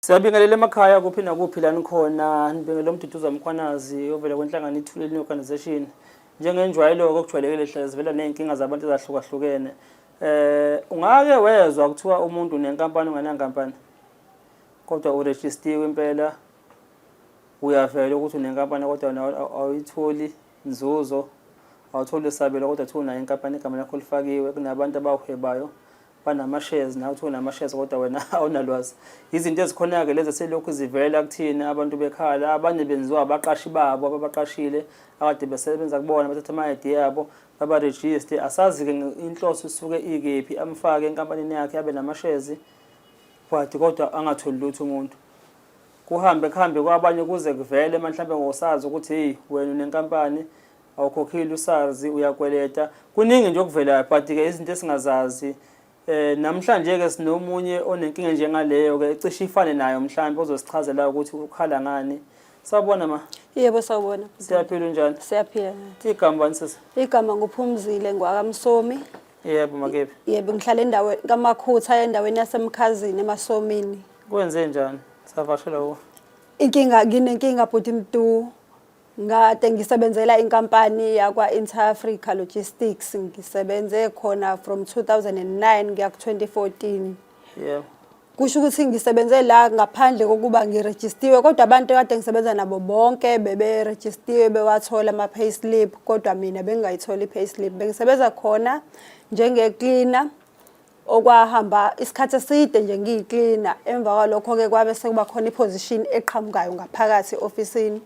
Siyabingelela emakhaya kuphi nakuphi la nikhona nibingelela uMduduza Mkhwanazi ovela kwenhlangano Ithuleni Organization. Njengenjwayelo okujwayelekile hlala zivela nezinkinga zabantu ezahlukahlukene. Ungake wezwa kuthiwa umuntu nenkampani unganankampani kodwa uregistiwe impela uyavela ukuthi unenkampani kodwa awuyitholi inzuzo awutholi isabelo kodwathi unayo inkampani igama lakho lifakiwe kunabantu abawuhebayo banama shares nawe uthi unama shares kodwa wena awunalwazi. Izinto ezikhona ke lezi selokhu zivela kuthina abantu bekhala abanye benziwa abaqashi babo abaqashile akade besebenza kubona bathatha ama ID yabo baba register asazi ke inhloso isuke ikephi amfake enkampanini yakhe yabe nama shares kodwa angatholi lutho umuntu. Kuhambe kwabanye kuze kuvele mhlawumbe ngosazi ukuthi hey wena unenkampani awukhokhile usazi uyakweleta kuningi nje okuvelayo but ke izinto esingazazi. Namhlanje ke sinomunye onenkinga njengaleyo ke cishe ifane nayo mhlawumbe ozosichazela ukuthi ukhala ngani. Sabona ma? Yebo sawubona. Siyaphila njani? Siyaphila. Igama nsisi? Igama nguPhumzile ngwakamsomi. Yebo makephi? Yebo ngihlala endaweni kaMakhutha endaweni yaseMkhazini eMasomini. Kwenze njani? Savashela wo. Nginenkinga bhuti Mdu. Ngade ngisebenzela inkampani yakwa Inter-Africa Logistics ngisebenze khona from 2009 kuya ku2014. Yebo. Kusho ukuthi ngisebenze la ngaphandle kokuba ngiregistiwe kodwa abantu kade ngisebenza nabo bonke bebe registiwe bewathola ama payslip kodwa mina bengayitholi payslip. Bengisebenza khona njenge cleaner okwahamba isikhathi eside nje ngiyicleaner emva kwalokho ke kwabe sekuba khona iposition eqhamukayo ngaphakathi officeini.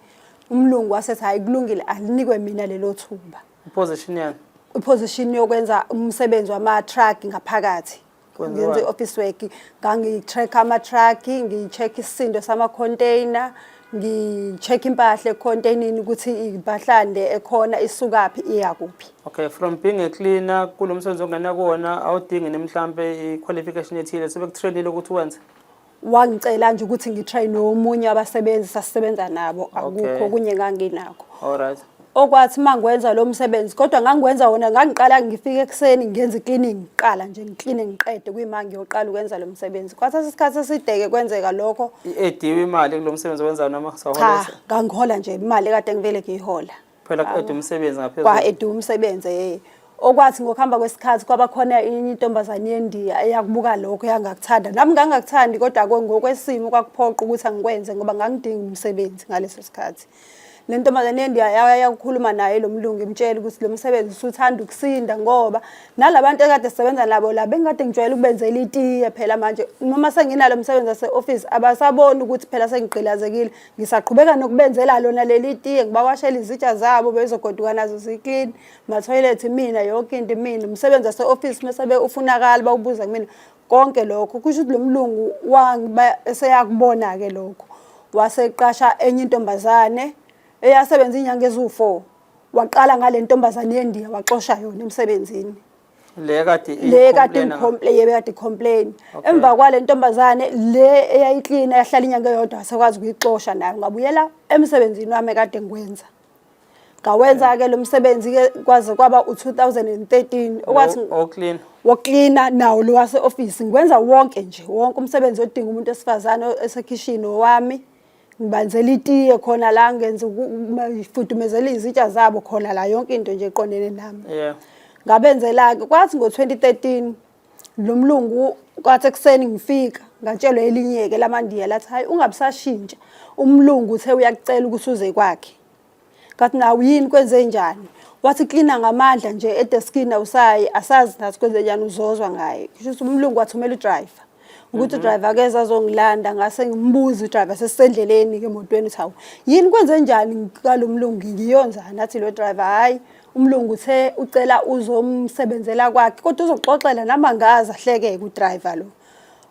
Umlungu wasethi hayi kulungile alinikwe mina lelo thuba. Position yani? Iposition yokwenza umsebenzi wama truck ngaphakathi. Ngenze office work, ngangi-track ama truck, ngi-check isisindo sama container, ngi-check impahla econtainini ukuthi ibahlande ekhona isukaphi iya kuphi. Okay, from being a cleaner kulomsebenzi ongena kuona awudingi nemhlambe iqualification ethile sebekutrainile ukuthi wenze. Wangicela nje ukuthi ngitrain nomunye abasebenzi sasisebenza nabo akukho kunye nganginakho. Alright. Okwathi mangwenza lo msebenzi kodwa ngangikwenza wona ngangiqala ngifike ekseni ngenza cleaning ngiqala nje ngiclean ngiqede kuyimanga ngiyoqala ukwenza lo msebenzi. Kwathatha isikhathi esideke kwenzeka lokho. Ediwe imali kulo msebenzi owenzayo noma sahola? Cha, ngangihola nje imali kade ngivele ngiyihola. Phela ede umsebenzi ngaphezulu. Kwa ede umsebenzi okwathi ngokuhamba kwesikhathi kwaba khona intombazane yeNdiya eyakubuka lokho yangakuthanda nami ngangakuthandi kodwa ngokwesimo kwakuphoqa ukuthi angikwenze ngoba ngangidinga umsebenzi ngaleso sikhathi. Le ntombazane yeNdiya yakukhuluma naye lo mlungu imtshela ukuthi lo msebenzi usuthanda ukusinda ngoba nalabantu ekade sisebenza nabo la bengikade ngijwayele ukubenzela itiye phela manje noma senginalo umsebenzi ase office abasabona ukuthi phela sengigqilazekile ngisaqhubeka nokubenzela lona leli itiye ngibawashela izitsha zabo bezogoduka nazo ziclean ma toilet mina yonke into mina umsebenzi ase office mesebe ufunakala bawubuza kumina konke lokho kusho ukuthi lo mlungu eseyakubona ke lokho waseqasha enye intombazane eyasebenza inyanga ezu4 waqala ngale ntombazane yeNdiya waxosha yona emsebenzini le kade complain emva kwale ntombazane le eyayiclean yahlala inyanga eyodwa sekwazi ukuyixosha nayo ngabuyela emsebenzini wami kade ngikwenza ngawenza ke lo msebenzi ke kwaze kwaba u2013 okwathi wocleaner nawo lo wase office ngikwenza wonke umsebenzi odinga umuntu esifazane esekitchen wami ngibanzela itiye khona la ngenza ukufudumezela izitsha zabo khona la yonke into nje eqondene nami. Ngabenzela ke kwathi ngo2013 lo mlungu kwathi ekseni ngifika ngatshelwa elinyeke lamandiya lathi hayi ungabisashintsha umlungu uthe uyakucela ukuthi uze kwakhe. Ngathi nawu yini kwenze njani? Wathi cleaner ngamandla nje edeskini awusayi asazi nathi kwenze njani uzozwa ngaye. Kusho umlungu wathumela udriver. Ukuthi driver akeza azongilanda ngase ngimbuza udriver sesendleleni ke emotweni thawu yini kwenze njani ngalo mlungu ngiyonza nathi lo driver hayi umlungu uthe ucela uzomsebenzela kwakhe kodwa uzoxoxela nama ngazi ahlekeke udriver lo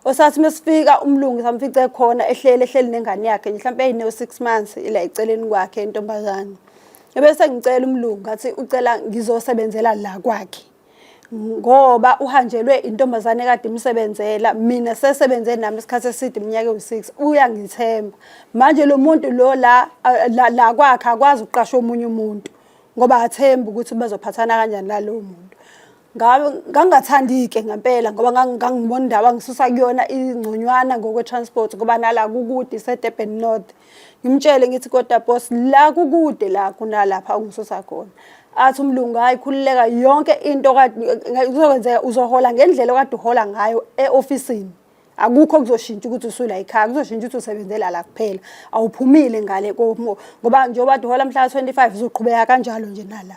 osathi mesifika umlungu samfice khona ehleli nengane yakhe mhlawumbe eyine 6 months ila eceleni kwakhe intombazane ebese ngicela umlungu ngathi ucela ngizosebenzela la kwakhe ngoba uhanjelwe intombazane kade imsebenzela mina sesebenze nami isikhathi eside iminyaka ewu6 uyangithemba manje lo muntu lo la kwakhe akwazi ukuqasha omunye umuntu ngoba athemba ukuthi bazophathana kanjani nalo muntu ngangathandike ngempela ngoba ngangibona indawo angisusa kuyona ingconywana ngokwe-transport ngoba nala kukude ise-Durban North. Ngimtshele ngithi kodwa boss la kukude la kunalapha ungisusa khona. Athi umlungu hayi khulileka yonke into kuzokwenzeka uzohola ngendlela okade uhola ngayo e-ofisini. Akukho kuzoshintsha ukuthi usula ekhaya, kuzoshintsha ukuthi usebenzela la kuphela. Awuphumile ngale ngoba njengoba kade uhola mhla 25 uzoqhubeka kanjalo nje nala.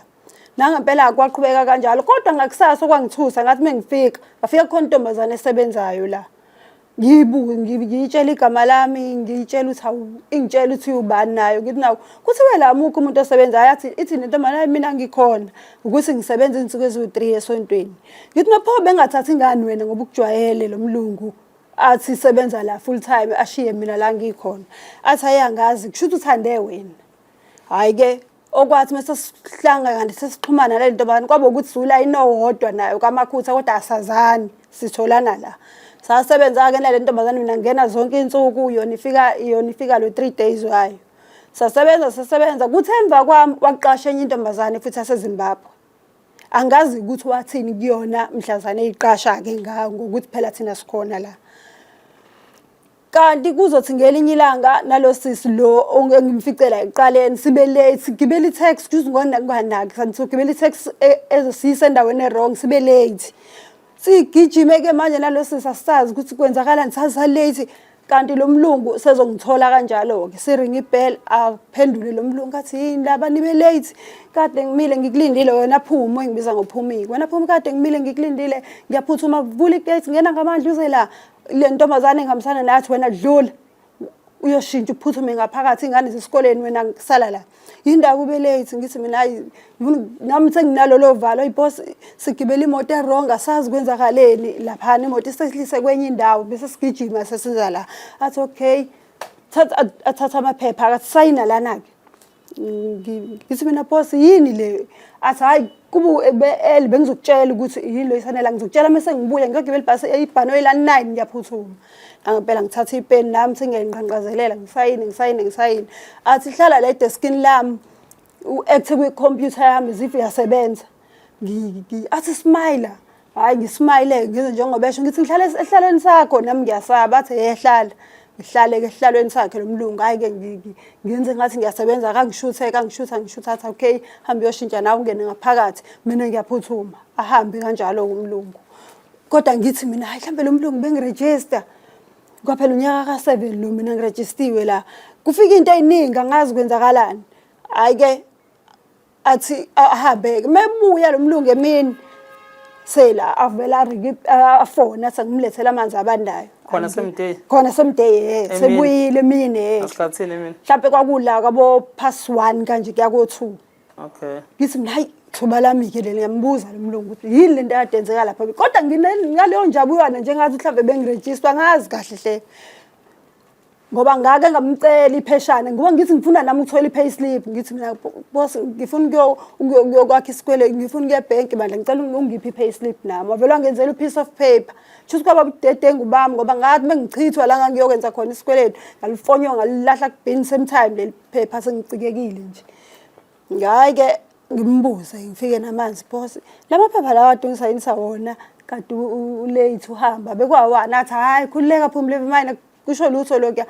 Nangempela kwaqhubeka kanjalo kodwa ngakusasa okwangithusa ngathi mengifika ngafika khona intombazane esebenzayo la. Ngiyitshela igama lami, ngiyitshela ukuthi ingitshela ukuthi ubani nayo ngithi nawo kuthiwe la mukho umuntu osebenzayo athi ithi nentombazane mina ngikhona ukuthi ngisebenza izinsuku eziwu3 esontweni. Ngithi napho bengathathi ingane wena ngoba ukujwayele lo mlungu athi sebenza la full time ashiye mina la ngikhona. Athi ayangazi kusho ukuthi uthande wena. Hayi ke okwathi mase sihlanga kanti sesixhumana le ntombazane kwaba ukuthi sula inowodwa nayo kaMakhutha kodwa asazani sitholana la. Sasebenza ke nale ntombazane mina ngena zonke insuku yona ifika lo 3 days wayo. Sasebenza kuthi emva kwami waqasha enye intombazane futhi yaseZimbabwe. Angazi ukuthi wathini kuyona mhlazane eyiqasha ke ngokuthi phela thina sikhona la. Kanti kuzothi ngelinye ilanga nalo sisi lo ongimficela eqaleni sibe late sigibela itaxi kuze ngonaki santhi sigibela itaxi ezosisa endaweni errong sibe late. Sigijime ke manje nalo sisi asazi ukuthi kwenzakalani sasa late kanti lo mlungu sezongithola kanjalo ke siringa ibell aphendule lo mlungu athi yini laba nibe late kade ngimile ngikulindile wena Phumo engibiza ngoPhumiki wena Phumo kade ngimile ngikulindile ngiyaphuthuma vula igate ngena ngamandla uze la le ntombazane ngihambisana nathi wena dlula uyoshintsha uphuthume ngaphakathi ingane zesikoleni wena ngisala la indawo ube late ngithi mina hayi nami senginalo lo valo iboss sigibela imoto errong asazi kwenzakaleni lapha imoto isehlise kwenye indawo bese sigijima sesiza la athi okay thatha amaphepha akathi sayina lana ke ngithi mina boss yini le athi hayi kubu bengizokutshela ukuthi yini lo isanela ngizokutshela mase ngibuya ngiyogibela ibhasi eyibhanoyi la 9 ngiyaphuthuma ngempela ngithatha ipeni nami sengiyinqanqazelela ngisayini athi hlala la deskini lami uactive computer yami izifi yasebenza athi smile hayi ngismile ngize njengoba besho ngithi ngihlala esihlalweni sakho nami ngiyasaba athi ehlala ngihlale ke ehlalweni sakhe lo mlungu hayi ke ngenze ngathi ngiyasebenza ngishutha athi okay hamba uyoshintsha nawe ungene ngaphakathi mina ngiyaphuthuma ahambe kanjalo umlungu kodwa ngithi mina hayi mhlambe lo mlungu bengiregister kwaphela unyaka ka7 lo mina ngiregistiwe la kufika into eyiningi angazi kwenzakalani hayi ke athi ahambe mebuya lo mlungu emini sela avela afona sengimlethela amanzi abandayo khona semday sebuyile mina asikhathini mina mhlawumbe kwakula kwabo +1 kanje kuya ko2 okay ngithi mina hayi thuba lami ke le ngiyambuza lo mlungu ukuthi yini lento eyadenzeka lapha kodwa ngaleyo njabuyana njengathi mhlawumbe bengiregister ngazi kahle hle ngoba ngake ngamcela ipheshana ngoba ngithi ngifuna nami ukuthola i-payslip ngithi mina boss ngifuna ukuyokwakha isikwele ngifuna ukuya ebank bandla ngicela ungiphi i-payslip nami wavela ngenzela piece of paper shuthi kwaba budedengu bami ngoba ngathi mengichithwa la ngangiyokwenza khona isikweletu ngalifonyo ngalilahla kubin same time leli paper sengicikekile nje hayi ke ngimbuze ngifike namanzi boss lamaphepha lawa adongisayinisa wona kade ulate uhamba bekwawana athi hayi khulileka Phumile mina kusho lutho lokho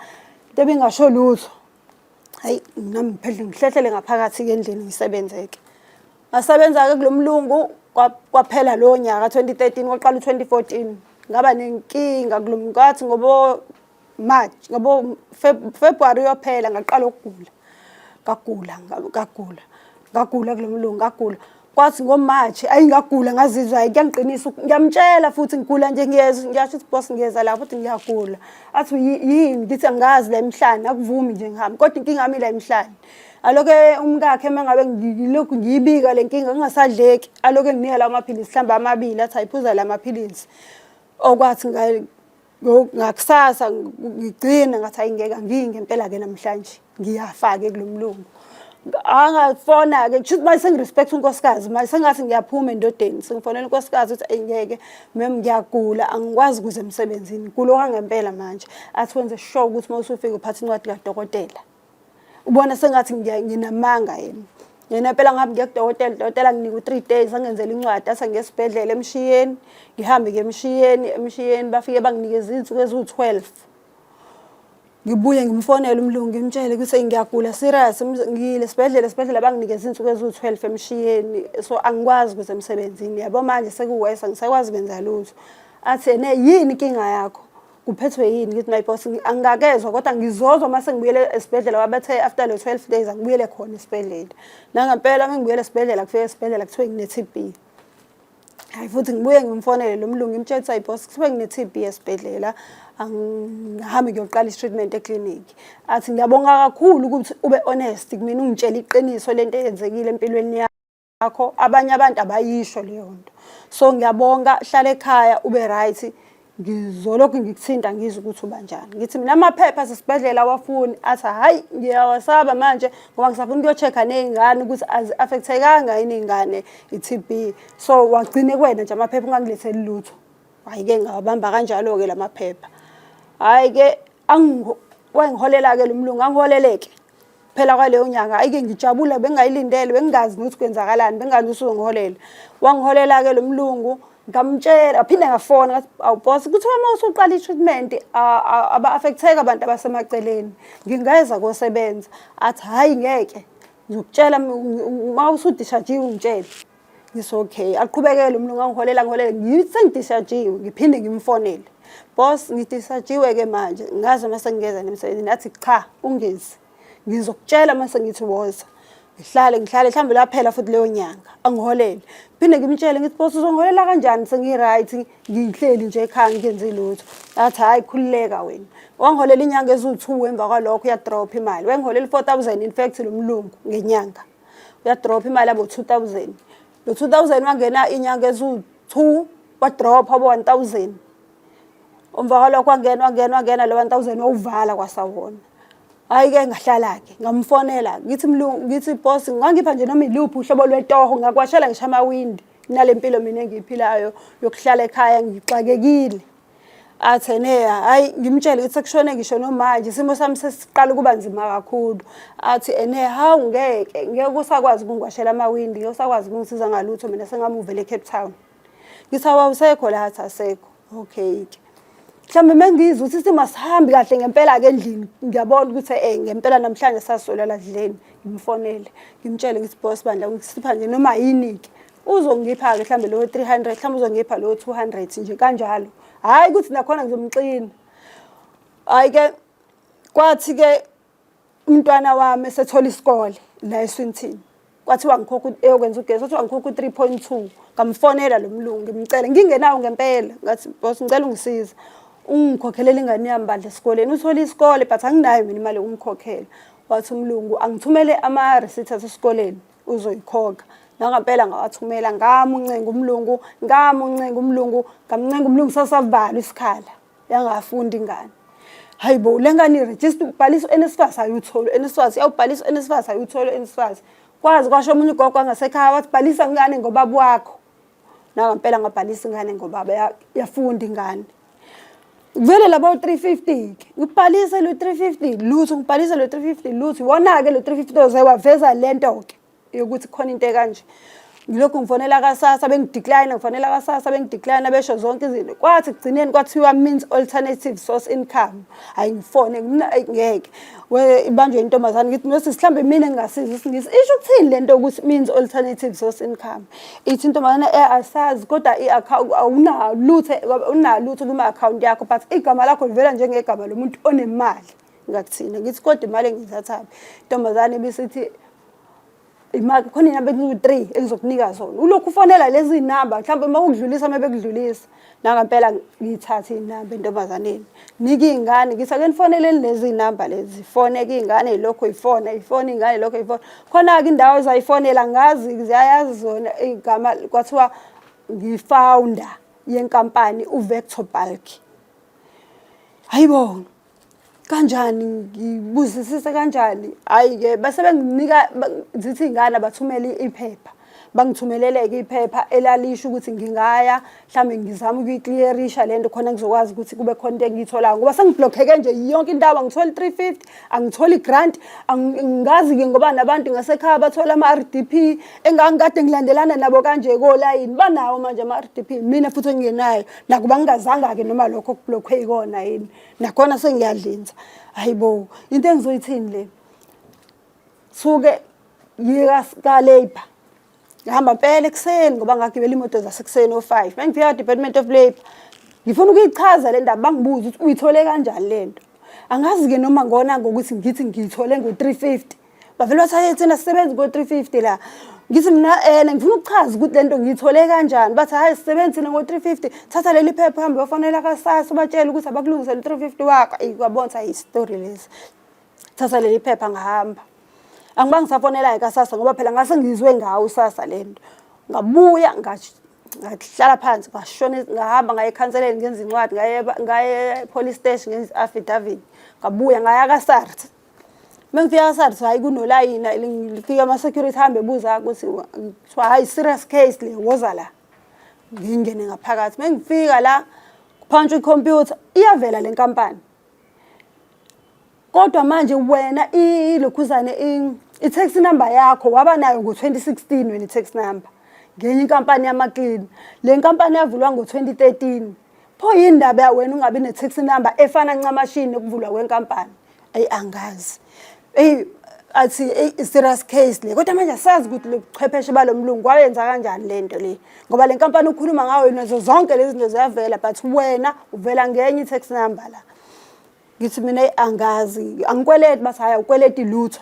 into bengasho lutho hayi nami phela ngihlehlele ngaphakathi ke endlini ngisebenzeke ngasebenza ke kulomlungu kwaphela lo nyaka 2013 kwaqala u2014 ngaba nenkinga kulomnkathi ngobo March ngobo February yophela ngaqala ukugula ngagula kulomlungu ngagula kwathi ngoMarch ayingagula ngazizwa ngiyangiqinisa ngiyamtshela futhi ngigula nje ngiyasho ukuthi boss ngiyeza la futhi ngiyagula athi yini ngithi angazi la emhlanje akuvumi nje ngihamba kodwa inkinga yami la emhlanje aloke umkakhe mangabe ngilokhu ngiyibika lenkinga ngingasadleki aloke nginika la amaphilisi mhlamba amabili athi ayiphuza la amaphilisi okwathi ngakusasa ngigcina ngathi ayingeka ngingempela ke namhlanje ngiyafaka kulomlungu angafona ke kusho manje sengirespect unkosikazi manje sengathi ngiyaphuma endodeni sengifonela unkosikazi ukuthi ayingeke ngiyagula angikwazi ukuze emsebenzini kuloka ngempela manje athi wenze sure ukuthi mawusufika uphatha incwadi kadokotela ubona sengathi nginamanga yena yena phela ngabe ngiyakudokotela nginika u3 days angenzela incwadi ase ngesibhedlela emshiyeni ngihambe emshiyeni bafike banginikeza izinsuku ezu12 ngibuye ngimfonela umlungu ngimtshele ukuthi ngiyagula serious ngiyile banginikeza izinsuku ezu12 emshiyeni so angikwazi ukuze emsebenzini yabo manje sekuwesa ngisakwazi kwenza lutho athi yini inkinga yakho kuphethwe yini ngithi my boss angakezwa kodwa ngizozwa mase ngibuyele esibhedlela wabathe after le 12 days angibuyele khona esibhedlela nangempela mengibuyele esibhedlela kufike esibhedlela kuthiwe ngine-TB hayi futhi ngibuye ngimfonele lo mlungu ngimtshela ukuthi boss kuthiwe ngine-TB esibhedlela angihambe ngiyoqala i-treatment eclinic athi ngiyabonga kakhulu ukuthi ube honest kumina ungitshela iqiniso lento eyenzekile empilweni yakho abanye abantu abayisho leyo nto so ngiyabonga hlala ekhaya ube right ngizolokhu ngikuthinta ngizwe ukuthi ubanjani ngithi mina amaphepha asesibhedlela awafuni athi hayi ngiyawasaba manje ngoba ngisafuna ukuyochecka nezingane ukuthi affectekanga yini izingane i-TB so wagcine kwena nje amaphepha ungangiletheli lutho hayi ke ngawabamba kanjalo ke lamaphepha hayi ke wangiholela ke lo mlungu angiholeleke phela kwaleyo nyanga hayi ke ngijabule bengayilindele bengingazi ukuthi kwenzakalani bengazi usongiholela wangiholela ke lo mlungu ngamtshela aphinde ngafona ngathi awuboss kuthiwa uma usuqala i-treatment aba-affecteka abantu abasemaceleni ngingeza kosebenza athi hayi ngeke ngizokutshela uma usudishajiwe ungitshele ngiso-okay aqhubekele umlungu angiholela ngithi sengidishajiwe ngiphinde ngimfonele boss ngidishajiwe-ke manje ngazi uma sengingeza nemsebenzini athi cha ungezi ngizokutshela uma sengithi woza ngihlale mhlawumbe laphela futhi leyo nyanga angiholele phinde ngimtshele ngithi boss uzongiholela kanjani sengi-right ngihleli nje ekhaya ngenzi lutho athi hayi khululeka wena wangiholela inyanga ezu2 emva kwalokho uyadrop imali wangiholela 4000 in fact lo mlungu ngenyanga uyadrop imali abo 2000 lo 2000 wangena inyanga ezu2 wadrop abo 1000 emva kwalokho wangena lo 1000 wawuvala kwasawona hayi ke ngahlala ke ngamfonela ngithi mlungu ngithi boss ngangipha nje noma iluphi uhlobo lwetoho ngakwashela ngisha amawindi nalempilo mina engiyiphilayo yokuhlala ekhaya ngixakekile athi hayi ngimtshele ukuthi sekushone ngisho nomanje isimo sami sesiqala kuba nzima kakhulu athi hawu ngeke usakwazi ukungwashela amawindi ngeke usakwazi ukungisiza ngalutho mina sengamuvele eCape Town ngithi awusekho la athi asekho okay ke mhlawumbe mengizwe ukuthi simasihambi kahle ngempela ke endlini ngiyabona ukuthi ngempela namhlanje sasolela endlini ngimfonele ngimtshele ngithi boss bandla ngisipha nje noma yini ke uzongipha ke mhlawumbe lo 300 mhlawumbe uzongipha lo 200 nje kanjalo hayi ukuthi nakhona ngizomxina hayi ke kwathi ke umntwana wami esethola isikole la eSwinthini kwathiwa ngikhokha eyokwenza ugesi wathi ngikhokha 3.2 ngamfonela lo mlungu ngimcela ngingenawo ngempela ngathi boss ngicela ungisize ungikhokhelela ingane yami bandla esikoleni uthola isikole but anginayo mina imali yokumkhokhela wathi umlungu angithumele ama-receipts esikoleni uzoyikhokha nangempela ngawathumela ngamuncenga umlungu sasavalwa isikhala yangafunda ingane hayibo le ngane iregister ubhaliso NSFAS ayutholo NSFAS yawubhaliso NSFAS ayutholo NSFAS kwazi kwasho omunye ugogo angasekhaya wathi bhalisa ingane ngobaba wakho nangempela ngabhalisa ingane ngobaba yafunda ingane vele labo 350 ngibhalise lo 350 lutho ngibhalise lo 350 lutho wona ke lo 350 ozewaveza lento ke yokuthi khona into ekanje ngilokhu ngifonela kaSASSA bengidecline besho zonke izinto kwathi kugcineni kwathiwa means alternative source income hayi ngifone mina ngeke ibanjwe intombazane ngithi nosi mhlambe mina ngingasiza ngisi isho ukuthini lento ukuthi means alternative source income ithi intombazane asazi kodwa i-account unalutho kuma account yakho but igama lakho livela njengegama lomuntu onemali ngakuthina ngithi kodwa imali engizathapi intombazane besithi imali khona inamba eku3 engizokunika zona ulokhu ufonela lezi namba mhlawumbe uma ukudlulisa mebekudlulisa nangempela ngithatha inamba entombazaneni nika ingane ngithi ake nifoneleni lezi namba lezi foneke ingane lokho ifona ingane lokho ifona khona ke indawo ezayifonela ngazi ziyayazi zona igama kwathiwa ngifounder yenkampani uVector Bulk hayibo kanjani ngibuzisise kanjani hayi ke base benginika zithi ingane bathumela iphepha bangithumeleleke iphepha elalisho ukuthi ngingaya mhlambe ngizama ukuyiclearisha lento khona ngizokwazi ukuthi kube khona into engiyitholayo ngoba sengiblockeke nje yonke indawo angitholi 350 angitholi grant angazi ke ngoba nabantu ngasekhaya bathola ama-RDP engangikade ngilandelana nabo kanje kolayini banawo manje ama-RDP mina futhi engenayo nakuba ngingazanga ke noma lokho kublockwe ikona yini nakhona sengiyadlinza hayibo into engizoyithini le suke yika ka labor ngihamba phela ekseni ngoba ngagibela imoto zasekuseni o5 mangifika Department of Labor ngifuna ukuyichaza le ndaba bangibuza ukuthi uyithole kanjani lento angazi ke noma ngona ngokuthi ngithi ngiyithole ngo350 bavela bathi thina sisebenza ngo350 la ngithi mina ngifuna ukuchaza ukuthi lento ngiyithole kanjani bathi hayi sisebenza ngo350 thatha leli phepha hamba bafanele kaSASSA ubatshela ukuthi abakulungisela 350 wakho ayibona history lezi thatha leli phepha ngahamba angibanga ngisafonela eKaSASSA ngoba phela ngase ngizwe ngawo uSASSA lento ngabuya ngahlala phansi ngashona ngahamba ngaye ecounseleni ngenza incwadi ngaye police station ngenza affidavit ngabuya ngaya kaSARS mangifika kaSARS hayi kunolayina ngifika ama security hambe buza ukuthi kuthiwa hayi serious case le woza la ngingene ngaphakathi mangifika la kuphantshwa icomputer iyavela le nkampani kodwa manje wena ilokhuzane i-tax number yakho waba nayo ngo2016 wena i-tax number ngenye inkampani yama-clean le nkampani yavulwa ngo2013 pho yindaba ya wena ungabi ne-tax number efana ncamashini nekuvulwa kwenkampani angazi athi serious case le kodwa manje asazi ukuthi lobuchwepheshe balomlungu wayenza kanjani lento le ngoba le nkampani ukhuluma ngayo nazo zonke lezi zinto ziyavela but wena uvela ngenye i-tax number la ngithi mina angazi angikweleti bathi haya ukweleti lutho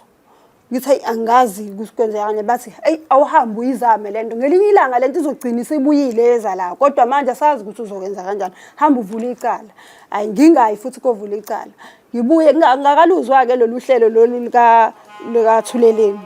ngithi angazi kusikwenze kanye bathi awuhambe uyizame lento ngelinye ilanga lento izogcina isibuyile eza la kodwa manje asazi ukuthi uzokwenza kanjani hamba uvule icala ayi ngingayi futhi kovula icala ngibuye ngakaluzwa ke lolu hlelo lolu lika Thuleleni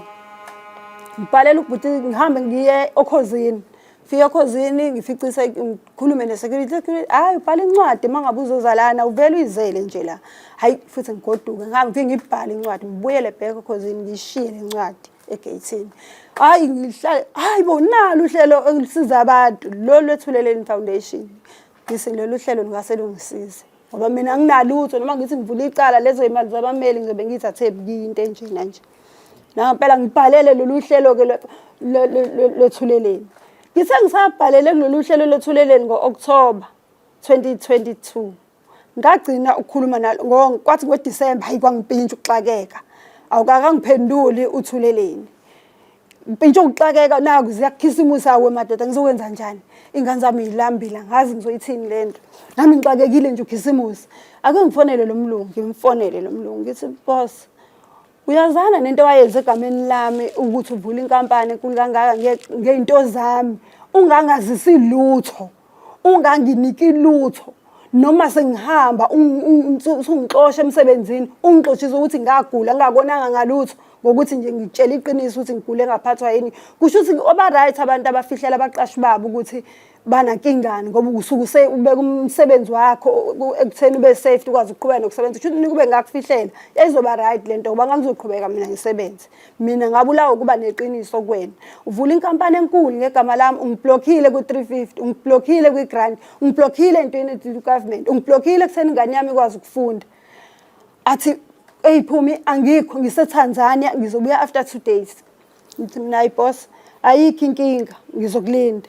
ngibhalela ukuthi ngihambe ngiye okhozini fika ekhozini ngificise ngikhulume ne-security hayi ubhala incwadi mangabe uzozalana uvela uyizele nje la hayi futhi ngigoduka ngifike ngibhale incwadi ngibuyele back ekhozini ngishiye lencwadi egate hayi ngihlale hayi bonalo uhlelo engisiza abantu lo lwethuleleni foundation ngise lolu hlelo ngase lungisize ngoba mina nginalutho noma ngithi ngivula icala lezo imali zabameli ngizobe ngithathe into enjena nje nampela ngibhalele lolu hlelo ke lwethuleleni ngise ngisabhalele kulolu hlelo lwethuleleni ngo-October 2022 ngagcina ukukhuluma nalo kwathi ngoDisemba hayi kwangipintsha ukuxakeka awukakangiphenduli uThuleleni mpintsha ukuxakeka naku ziyakhisimusa kwemadoda ngizokwenza njani ingane zami yilambila ngazi ngizoyithini lento nami ngixakekile nje ukhisimusa ake ngifonele lo mlungu ngimfonele lo mlungu ngithi boss uyazana nento wayenza egameni lami ukuthi uvule inkampani kangaka ngeinto zami ungangazisi lutho unganginiki lutho noma sengihamba ungixoshe emsebenzini ungixoshisa ukuthi ngagula ngakubonanga ngalutho ngokuthi nje ngitshela iqiniso ukuthi ngigule ngaphathwa yini kusho ukuthi oba right abantu abafihlela abaqashi babo ukuthi banankingani ngoba usuke ubeka umsebenzi wakho ekutheni ube safe ukwazi ukuqhubeka nokusebenza kusho ukuthi kube ngakufihlela ezoba right lento ngoba ngizoqhubeka mina ngisebenze mina ngabulawa ukuba neqiniso kuwena uvula inkampani enkulu ngegama lami ungiblockile ku350 ungiblockile kwigrant ungiblockile entweni government ungiblockile kutheni ingane yami ikwazi ukufunda athi Phumi angikho ngiseTanzania ngizobuya after 2 days ngithi mina boss ayikho inkinga ngizokulinda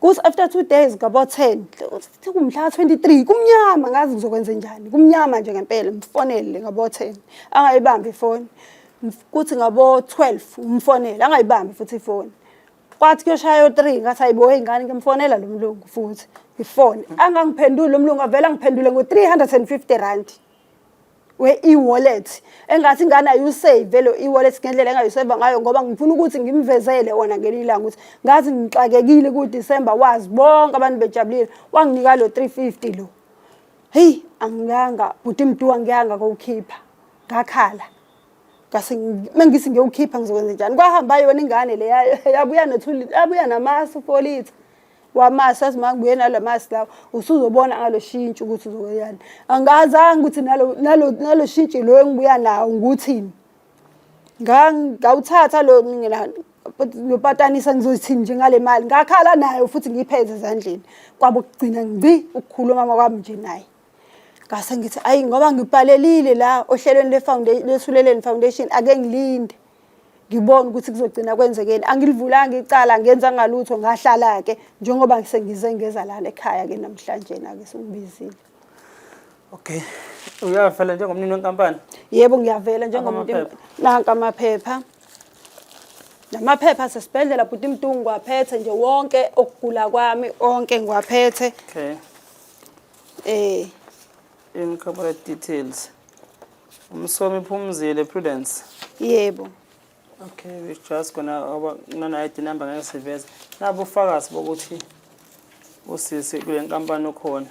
kuthi after 2 days ngabo 10 kumhla 23 kumnyama ngazi ngizokwenza njani kumnyama nje ngempela mfonele ngabo 10 angayibambi ifoni kuthi ngabo 12 umfonele angayibambi futhi ifoni kwathi kuyoshaya 3 ngathi ayibo ingane ngimfonela lo mlungu futhi ifoni angangiphenduli lo mlungu avela ngiphendule ngo350 rand e-wallet engathi ingane ayusave lo e-wallet ngendlela engayisave ngayo ngoba ngifuna ukuthi ngimvezele wona ngelilanga ukuthi ngathi ngixakekile kuDisember wazi bonke abantu bejabulile wanginika lo 350 lo hey angiyanga buti mduwa ngiyanga kokukhipha ngakhala ngase mengisi ngiyukhipha ngizokwenza njani kwahamba yona ingane le yabuya nothuli yabuya namasi 4 liters wamasi azimangibuye nalamasi lawo usuzobona ngaloshintsho ukuthi uzokweyani angazange ukuthi nalo shintshi lo engibuya nawo nguthini ngawuthatha lo patanisa ngizothini nje ngale mali ngakhala nayo futhi ngipheze ezandleni kwabo kugcina ngci ukukhuluma kwami nje naye ngase ngithi ayi ngoba ngibhalelile la ohlelweni leSuleleni Foundation ake ngilinde ngibone ukuthi kuzogcina kwenzekeni angilivulanga icala ngenza ngalutho ngahlala ke njengoba sengize ngeza la ekhaya ke namhlanje na ke sengibizile. Okay, uyavela njengomnini wenkampani? Yebo ngiyavela njengomuntu. Nanka amaphepha. Namaphepha asesibhedlela bhuti Mtungu ngwaphethe nje wonke okugula kwami onke ngwaphethe. Okay. Incorporate details. Umsomi Phumzile Prudence. Yebo. Okay, we just gonna nana ID number ngeke siveze. Nabo ufakazi bokuthi usisi kule nkampani ukhona.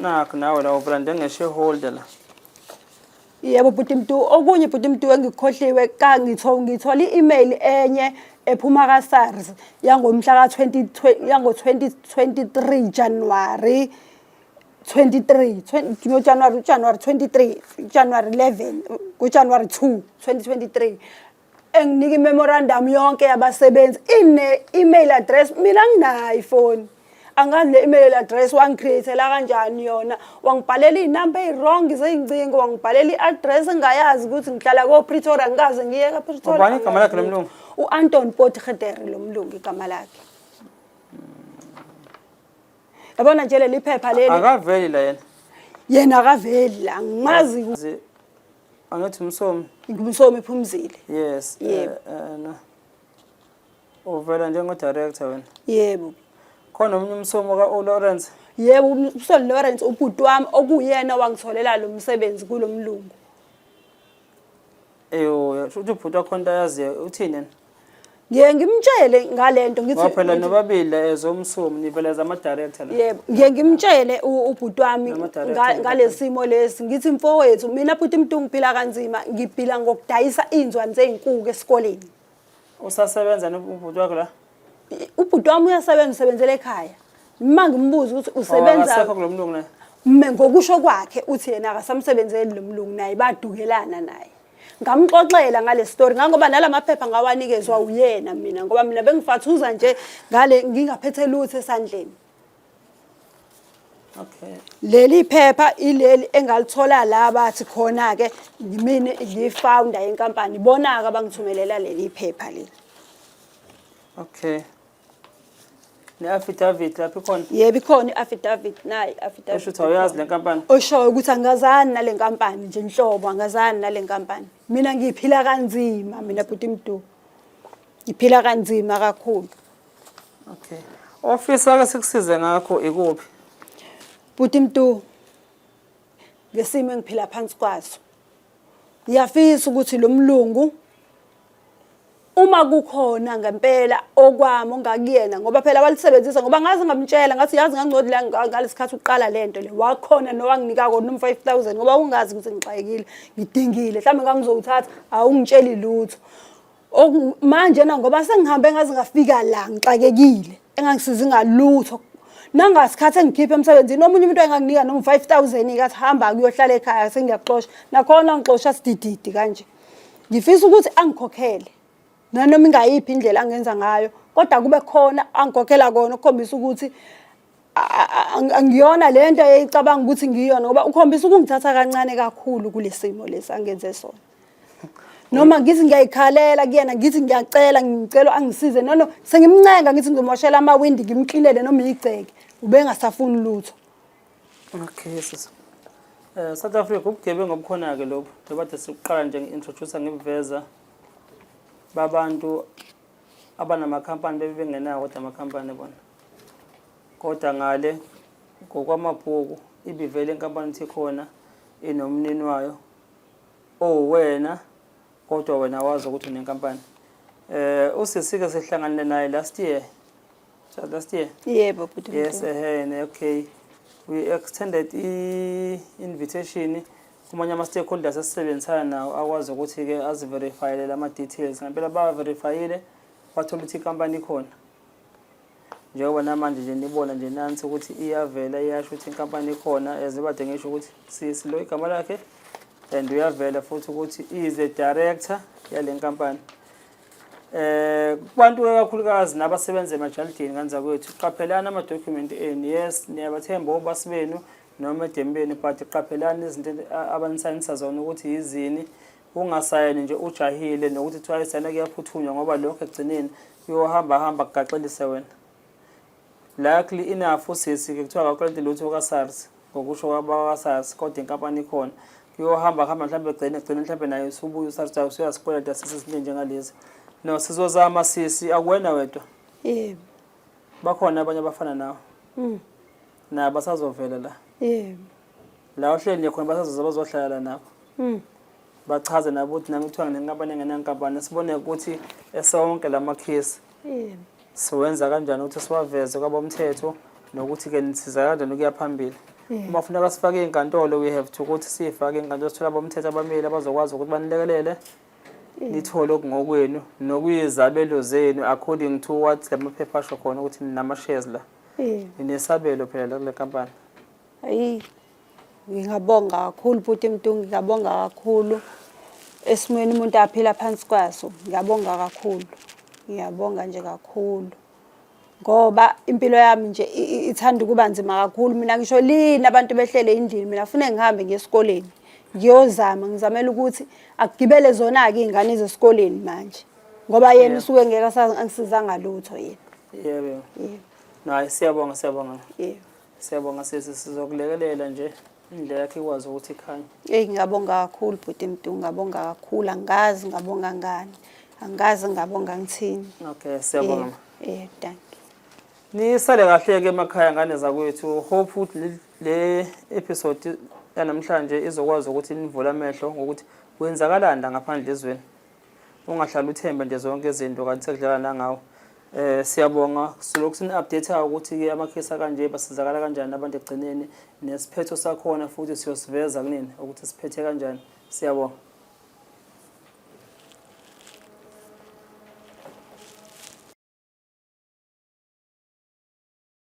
Nakho nawe la uvela njenge-shareholder la. Yebo bhuti Mntu, okunye bhuti Mntu engikhohliwe ngithola i-email enye ephuma ka-SARS yangomhla ka-2023 January 23 January 23 January 11 January 2 2023 enginika i-memorandum yonke yabasebenzi ine-email address mina nginayo iphone angazi le email address wangicreatela kanjani yona wangibhalela inamba ezirong zeyincingo wangibhalela iaddress engayazi ukuthi ngihlala ko-Pretoria ngikaze ngiye ka-Pretoria. Ubani igama lakhe lomlungu? U-Anton Potgieter lo mlungu igama lakhe. Yabona nje leli phepha leli akaveli la yena akaveli la ngimazi angathi umsomi ngumsomi Phumzile. Yes. No. Uvela njengodirector wena? Yebo. Khona omunye umsomo ka-Lawrence? Yebo umsomi Lawrence ubhuti wami okuyena wangitholela lo msebenzi kulo mlungu. Shuthi ubhuti wakho into ayaziyo uthini yena? Ngiye ngimtshele ngalento ngithi phela nobabili ezomsomi nivela ama-director la. Yebo ngiye ngimtshele ubhuti wami ngalesimo lesi ngithi mfowethu mina bhuti Mntu ngiphila kanzima ngiphila ngokudayisa inzwani zezinkukhu esikoleni. Usasebenza nobhuti wakho la? Ubhuti wami usebenzela ekhaya. Uma ngimbuza ukuthi usebenza akasekho kulo mlungu naye? Ngokusho kwakhe uthi yena akasamsebenzeli lo mlungu naye badukelana naye. Ngamxoxela ngale story ngoba nalamaphepha ngawanikezwa uyena mina ngoba mina bengifathuza nje ngale ngingaphethe lutho esandleni. Okay. Leli phepha ileli engalithola la bathi khona ke ngimini ngifounder yenkampani bona ke bangithumelela leli phepha leli. Okay. Ne-affidavit lapho ikhona? Yebo ikhona i-affidavit nayi i-affidavit. Esho ukuthi awuyazi le nkampani? Osho ukuthi angazani nale nkampani nje inhlobo angazani nale nkampani. Mina ngiphila kanzima mina bhuti Mntu. Ngiphila kanzima kakhulu. Okay. Office ake sikusize ngakho ikuphi? Bhuti Mntu. Ngesimo engiphila phansi kwaso. Ngiyafisa ukuthi lo mlungu uma kukhona ngempela okwami ongakuyena ngoba phela walisebenzisa ngoba ngazi ngamtshela ngathi yazi ngangcodi la ngalesikhathi uqala lento le wakhona nowanginika kona no5000 ngoba ungazi ukuthi ngixayekile ngidingile mhlawumbe ngangizowuthatha awungitsheli lutho manje na ngoba sengihambe ngazi ngafika la ngixakekile engangisizi ngalutho nangasikhathi engikhiphe emsebenzini omunye umuntu enganginika no5000 ikathi hamba kuyohlala ekhaya sengiyaxoxa nakhona ngixoxa sidididi kanje ngifisa ukuthi angikhokhele nanoma ingayiphi indlela angenza ngayo kodwa kube khona angikhokhela kona ukukhombisa ukuthi angiyona lento eyicabanga ukuthi ngiyona ngoba ukhombisa ukungithatha kancane kakhulu kulesimo lesi angenze sona noma ngithi ngiyayikhalela kuyena ngithi ngiyacela ngicela angisize no sengimncenga ngithi ngizomoshela amawindi ngimklinele noma igceke ube ngasafuni lutho. Okay sis. South Africa ubugebengu obukhona ke lobo njengoba sesiqala nje ngi-introduce ngiveza babantu abanama-company bebengenawo kodwa ama-company bona kodwa ngale ngokwamabhuku ibivele inkampani ithi khona inomnini wayo wena kodwa wena wazi ukuthi unenkampani. Usisike sihlanganele naye last year. Yebo bhuti. Yes okay. We extended i-invitation kumanye ama-stakeholders asisebenzisana nawo akwazi ukuthi-ke aziverifyele lama-details ngempela bawaverifyile wathola ukuthi inkampani ikhona njengoba namanje nje nibona nje nansi ukuthi iyavela iyasho ukuthi inkampani ikhona ezibade ngisho ukuthi silo igama lakhe and uyavela futhi ukuthi is a director yale nkampani. Kubantu kakhulukazi nabasebenza emajalidini kanza kwethu qaphelana ama-document enu. Yes, niyabathemba obasi benu noma edemi benu, but qaphelana izinto abanisayinisa zona ukuthi yizini. Ungasayini nje ujahile nokuthi kuthiwa isayina kuyaphuthunywa ngoba lokho ekugcineni kuyohamba kugaxelise wena. Likely enough usisi-ke kuthiwa akakoleti lutho ka-SARS ngokusho kwabaka-SARS, kodwa inkampani ikhona. Kuyohamba mhlawumbe egcine mhlawumbe naye usubuya uSARS usuyasikweleta sisi izinto njengalezi. No, sizozama sisi, akuwena wedwa. Yebo. Bakhona abanye abafana nawe. Na basazovela la. Yebo. La ohleli khona basazoza bazohlala la nabo. Bachaze nabo ukuthi nami kuthiwa nginenkampani engenankampani, sibone ukuthi esonke lamakhesi siwenza kanjani ukuthi siwaveze kwabomthetho nokuthi ke nisiza kanjani ukuya phambili. Uma kufuneka sifake inkantolo, we have to ukuthi sifake inkantolo sithola abomthetho abameli abazokwazi ukuthi banilekelele nithole okungokwenu nokuyizabelo zenu according to what lamaphepha asho khona ukuthi ninama-shares la. Ninesabelo phela la kule kampani. Hayi, ngingabonga kakhulu futhi Mtungi, ngiyabonga kakhulu esimweni umuntu aphila phansi kwaso. Ngiyabonga kakhulu, ngiyabonga nje kakhulu ngoba impilo yami nje ithanda ukuba nzima kakhulu. Mina ngisho lini abantu behlele endlini, mina kufanele ngihambe ngiyesikoleni ngiyozama, ngizamela ukuthi akugibele zona-ke iy'ngane zesikoleni manje ngoba yena usuke ngeke angisizanga lutho yena. Yebo. Hayi, siyabonga. Yebo. Siyabonga sizokulekelela nje indlela yakhe ikwazi ukuthi ikhanye. Ngiyabonga kakhulu bhuti Mtungi, ngiyabonga kakhulu. Angazi ngabonga ngani, angazi ngabonga ngithini. Okay, siyabonga. Thank you. Nisale kahle-ke emakhaya ngane zakwethu. Hope ukuthi le episode yanamhlanje izokwazi ukuthi nivule amehlo ngokuthi kwenzakalani ngaphandle ezweni. Ungahlala uthemba nje zonke izinto kanti sekudlala nangawo. Siyabonga silokhu sini-update ukuthi amakhesi akanje basizakala kanjani abantu egcineni nesiphetho sakhona futhi siyosiveza kunini ukuthi siphethe kanjani. Siyabonga.